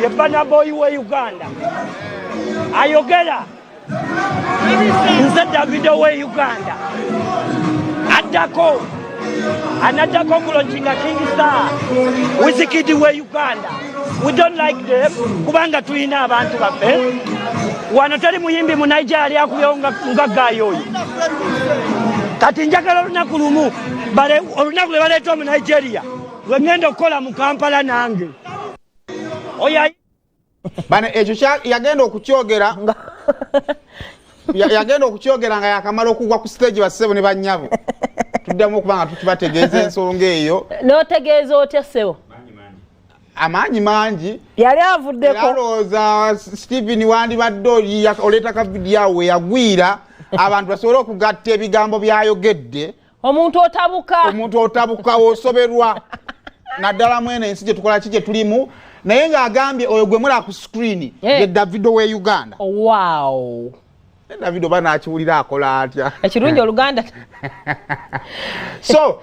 ye Burna Boy we Uganda ayogera nze Davido we Uganda addako anaddako kulonjinga King Star Wizkid we Uganda. We don't like them kubanga tulina abantu baffe wano tali muyimbi mu Nigeria akuyonga ngagayo oyo kati njagala olunaku lumu olunaku lwe baleetwa mu Nigeria lwe ngenda okukola mu Kampala nange oya bana ekyo yagenda okukyogera yagenda okukyogera nga yakamala okugwa ku stage bassebo ne bannyabo tuddamu okubanga tukibategeeza ensonga eyo n'otegeeza otya ssebo amaanyi mangi yali avuddeko alowooza Stephen wandibadde oleeta ka vidiyo awo yagwira abantu basobole okugatta ebigambo byayogedde omuntu otabuka osoberwa naddala mwene ensi gye tukola ki gye tulimu naye ng'agambye oyo gwe mulaba ku screen ye Davido we Uganda. Wow. Davido bana akiwulira akola atya ekirungi Oluganda so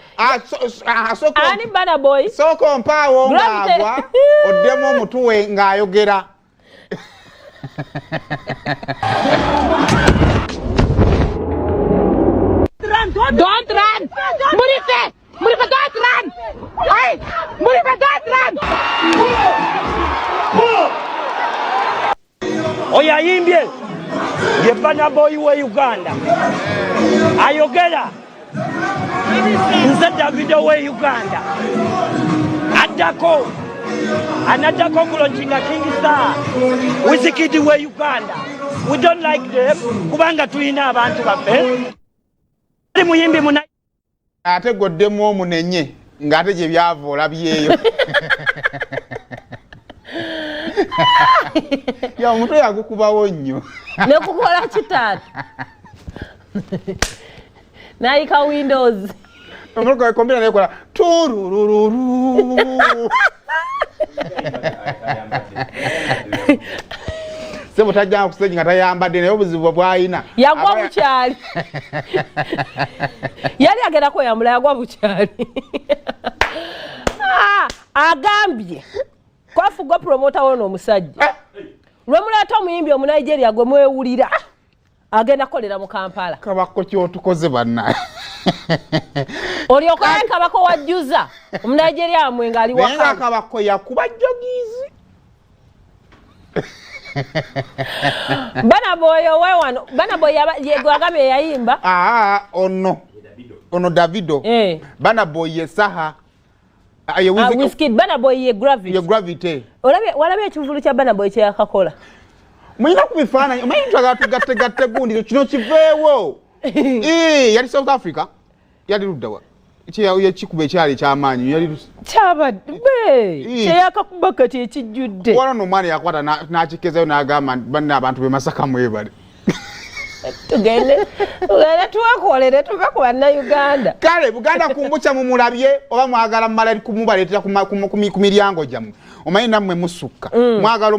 ani Burna Boy soko mpaawo ng'agwa oddemu omutuwe ng'ayogera Don't run! Murife! Murife, don't run! Hey! Murife, don't run! oya yimbye ye Burna Boy we Uganda ayogera nze Davido we Uganda addako anaddako kulonjinga King Star Wizkid we Uganda. We don't like them kubanga tulina abantu baffe muyimbi muna ate goddemu omunenye ng'ate gye byava olabyeyo ya omutwe yagukubawo nnyo nekukola kitaata nayika Windows omuloko kompyuta nekola turururu sebo tajja kusenyi nga tayambadde naye obuzibu bw'ayina yagwa bukyali yali agendako yambula yagwa bukyali agambye kwafugwa promota wono omusajja lwe muleeta omuyimbi omunigeria gwe mwewulira agenda kukolera mu Kampala kabako kyotukoze banna olyokaye kabako wajjuza omunigeria amwe ngaali waka naye kabako yakuba jogizi Burna Boy owe wano Burna Boy yegwagambye yayimba ono Davido Burna Boy yesaha Wizkid Burna Boy ye gravity olabye ekivulu kya Burna Boy kyeyakakola muyina ku bifaananyi omanyi twagala tugatte gundi kino kiveewo yali South Africa yali luddawa kikuba ekyali ekyamaanyi yali kyabadde kyeyakakuba kati ekijjudde wala n'omwana yakwata n'akikezayo n'agamba banna abantu be Masaka mwebale tugende tubakolere tuve ku bannayuganda kale Buganda kumbucha mumulabye oba mwagala mmala kumubaleetera ku miryango gyammwe omanyi nammwe musukka mwagala